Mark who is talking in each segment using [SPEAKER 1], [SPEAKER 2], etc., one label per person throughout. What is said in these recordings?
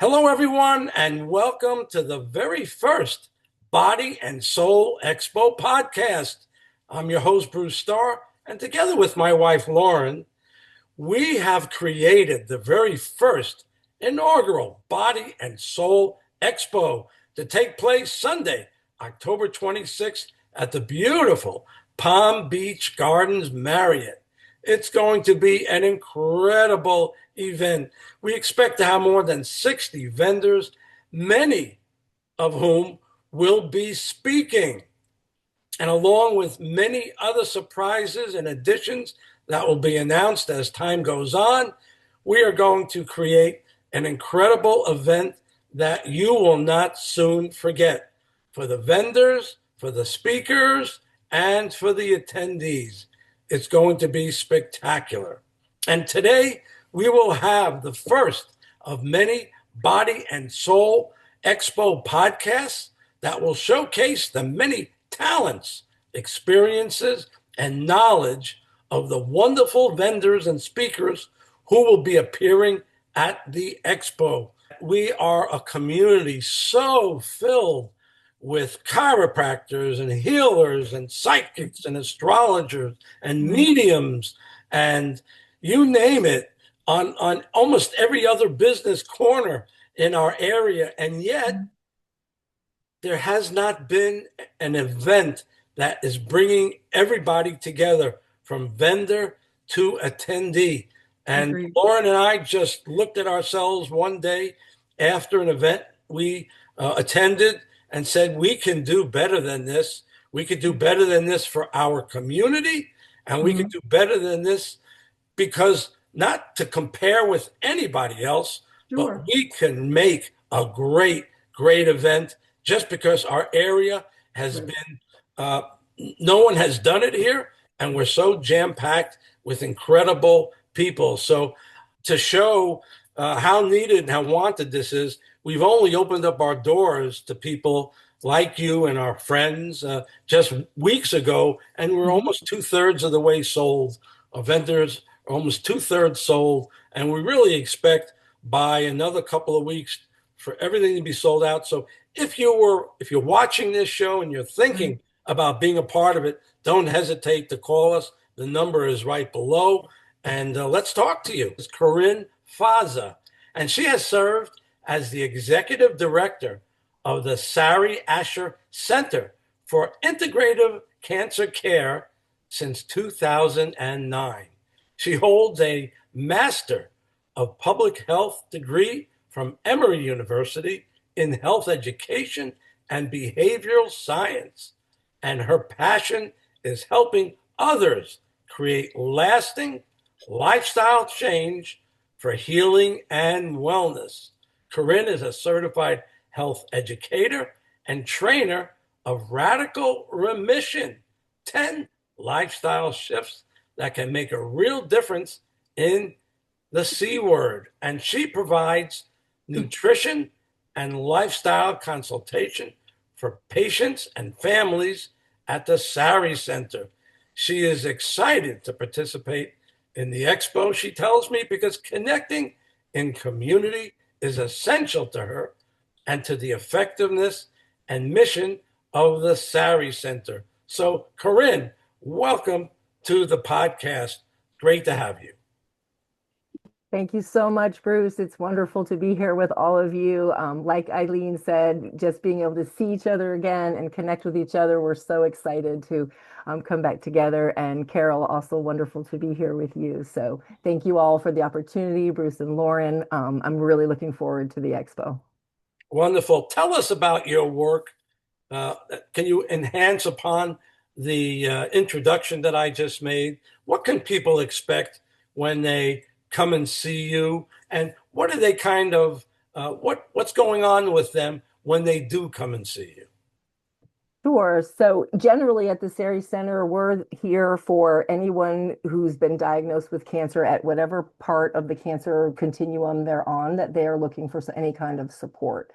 [SPEAKER 1] Hello, everyone, and welcome to the very first Body and Soul Expo podcast. I'm your host, Bruce Starr, and together with my wife, Lauren, we have created the very first inaugural Body and Soul Expo to take place Sunday, October 26th at the beautiful Palm Beach Gardens Marriott. It's going to be an incredible event. We expect to have more than 60 vendors, many of whom will be speaking. And along with many other surprises and additions that will be announced as time goes on, we are going to create an incredible event that you will not soon forget for the vendors, for the speakers, and for the attendees. It's going to be spectacular. And today we will have the first of many Body and Soul Expo podcasts that will showcase the many talents, experiences, and knowledge of the wonderful vendors and speakers who will be appearing at the Expo. We are a community so filled with chiropractors and healers and psychics and astrologers and mediums and you name it on almost every other business corner in our area. And yet there has not been an event that is bringing everybody together from vendor to attendee. And
[SPEAKER 2] Agreed.
[SPEAKER 1] Lauren and I just looked at ourselves one day after an event we attended and said, we can do better than this. We could do better than this for our community. And we could do better than this because not to compare with anybody else, but
[SPEAKER 2] Sure.
[SPEAKER 1] we can make a great, great event just because our area has
[SPEAKER 2] Right.
[SPEAKER 1] been, no one has done it here. And we're so jam packed with incredible people. So to show how needed and how wanted this is, we've only opened up our doors to people like you and our friends just weeks ago, and we're almost 2/3 of the way sold. Our vendors are almost 2/3 sold, and we really expect by another couple of weeks for everything to be sold out. So if you're watching this show and you're thinking about being a part of it, don't hesitate to call us. The number is right below, and let's talk to you. It's Corinne Faza, and she has served as the executive director of the Sari Center for Integrative Cancer Care since 2009. She holds a Master of Public Health degree from Emory University in Health Education and Behavioral Science. And her passion is helping others create lasting lifestyle change for healing and wellness. Corinne is a certified health educator and trainer of Radical Remission, 10 lifestyle shifts that can make a real difference in the C word. And she provides nutrition and lifestyle consultation for patients and families at the Sari Center. She is excited to participate in the expo, she tells me, because connecting in community is essential to her and to the effectiveness and mission of the Sari Center. So, Corinne, welcome to the podcast. Great to have you.
[SPEAKER 2] Thank you so much, Bruce. It's wonderful to be here with all of you. Like Eileen said, just being able to see each other again and connect with each other, we're so excited to come back together. And Carol, also wonderful to be here with you. So thank you all for the opportunity, Bruce and Lauren. I'm really looking forward to the expo.
[SPEAKER 1] Wonderful. Tell us about your work. Can you enhance upon the introduction that I just made? What can people expect when they come and see you, and what are they kind of what's going on with them when they do come and see you?
[SPEAKER 2] Sure. So generally at the Sari Center, we're here for anyone who's been diagnosed with cancer at whatever part of the cancer continuum they're on, that they are looking for any kind of support.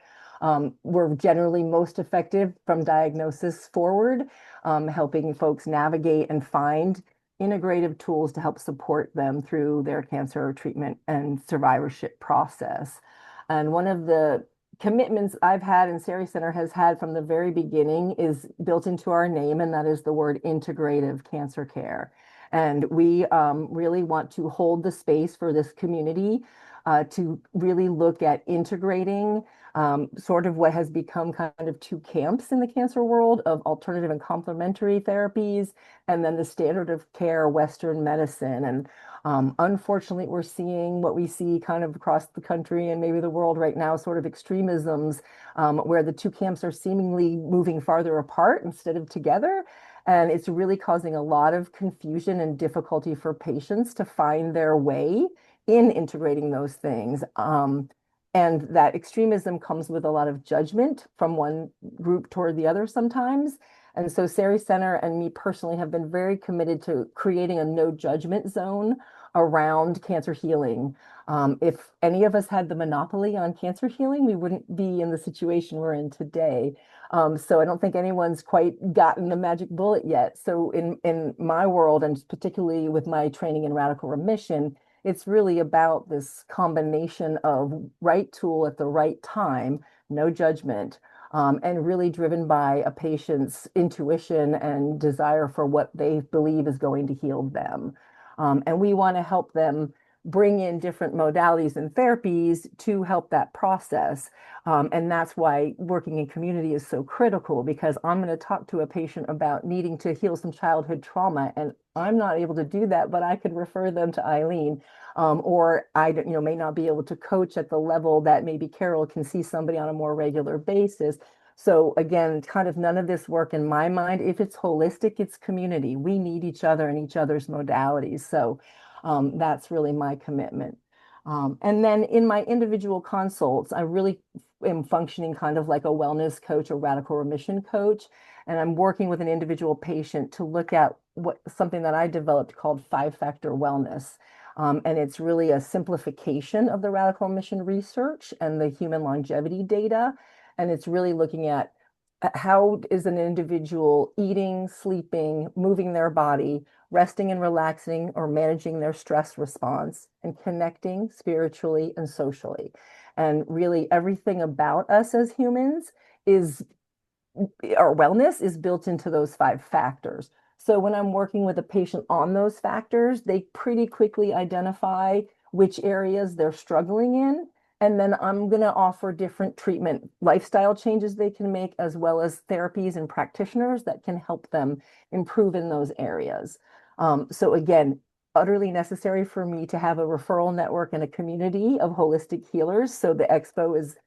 [SPEAKER 2] We're generally most effective from diagnosis forward, helping folks navigate and find integrative tools to help support them through their cancer treatment and survivorship process. And one of the commitments I've had and Sari Center has had from the very beginning is built into our name, and that is the word integrative cancer care. And we really want to hold the space for this community to really look at integrating sort of what has become kind of two camps in the cancer world of alternative and complementary therapies, and then the standard of care, Western medicine. And unfortunately, we're seeing what we see kind of across the country and maybe the world right now, sort of extremisms where the two camps are seemingly moving farther apart instead of together. And it's really causing a lot of confusion and difficulty for patients to find their way in integrating those things. And that extremism comes with a lot of judgment from one group toward the other sometimes. And so Sari Center and me personally have been very committed to creating a no judgment zone around cancer healing. If any of us had the monopoly on cancer healing, we wouldn't be in the situation we're in today. So I don't think anyone's quite gotten the magic bullet yet. So in my world, and particularly with my training in radical remission, it's really about this combination of right tool at the right time, no judgment, and really driven by a patient's intuition and desire for what they believe is going to heal them. And we want to help them bring in different modalities and therapies to help that process. And that's why working in community is so critical, because I'm going to talk to a patient about needing to heal some childhood trauma, and I'm not able to do that, but I could refer them to Eileen. Or I, may not be able to coach at the level that maybe Carol can see somebody on a more regular basis. So again, kind of none of this work in my mind. If it's holistic, it's community. We need each other and each other's modalities. So that's really my commitment. And then in my individual consults, I really am functioning kind of like a wellness coach, a radical remission coach. And I'm working with an individual patient to look at something that I developed called five-factor wellness. And it's really a simplification of the radical remission research and the human longevity data. And it's really looking at how is an individual eating, sleeping, moving their body, resting and relaxing, or managing their stress response, and connecting spiritually and socially. And really everything about us as humans is, our wellness is built into those five factors. So when I'm working with a patient on those factors, they pretty quickly identify which areas they're struggling in. And then I'm going to offer different treatment lifestyle changes they can make, as well as therapies and practitioners that can help them improve in those areas. So again, utterly necessary for me to have a referral network and a community of holistic healers. So the Expo is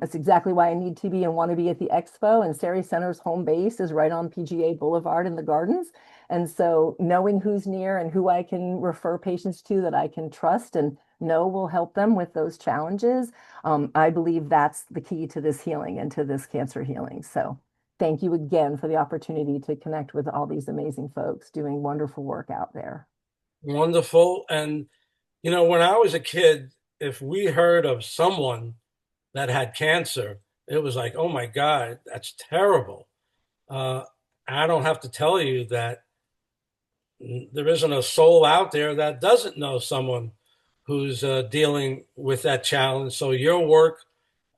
[SPEAKER 2] it's exactly why I need to be and want to be at the Expo. And Sari Center's home base is right on PGA Boulevard in the Gardens. And so knowing who's near and who I can refer patients to that I can trust and know will help them with those challenges, I believe that's the key to this healing and to this cancer healing. So thank you again for the opportunity to connect with all these amazing folks doing wonderful work out there.
[SPEAKER 1] Wonderful. And, when I was a kid, if we heard of someone that had cancer, it was like, oh my God, that's terrible. Uh, I don't have to tell you that there isn't a soul out there that doesn't know someone who's dealing with that challenge. So your work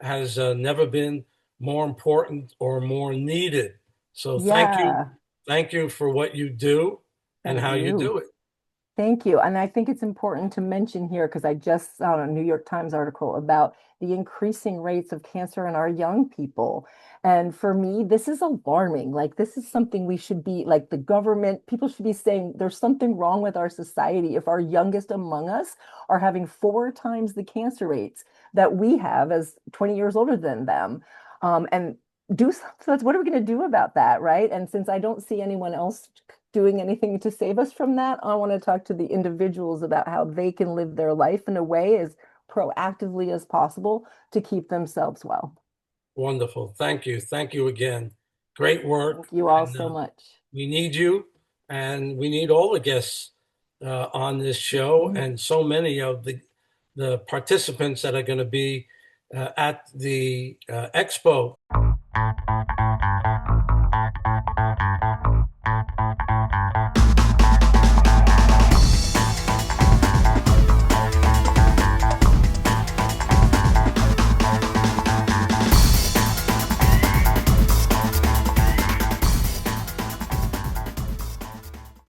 [SPEAKER 1] has never been more important or more needed. So thank you.
[SPEAKER 2] Yeah,
[SPEAKER 1] Thank you for what you do and
[SPEAKER 2] thank
[SPEAKER 1] how you
[SPEAKER 2] you.
[SPEAKER 1] do it.
[SPEAKER 2] Thank you. And I think it's important to mention here, because I just saw a New York Times article about the increasing rates of cancer in our young people. And for me, this is alarming. Like, this is something we should be, like, the government, people should be saying there's something wrong with our society if our youngest among us are having 4 times the cancer rates that we have as 20 years older than them. And so that's what are we going to do about that, right? And since I don't see anyone else doing anything to save us from that, I want to talk to the individuals about how they can live their life in a way as proactively as possible to keep themselves well.
[SPEAKER 1] Wonderful. Thank you. Thank you again. Great work.
[SPEAKER 2] Thank you all
[SPEAKER 1] And
[SPEAKER 2] so much.
[SPEAKER 1] we need you, and we need all the guests on this show,
[SPEAKER 2] Mhm.
[SPEAKER 1] and so many of the participants that are going to be at the expo.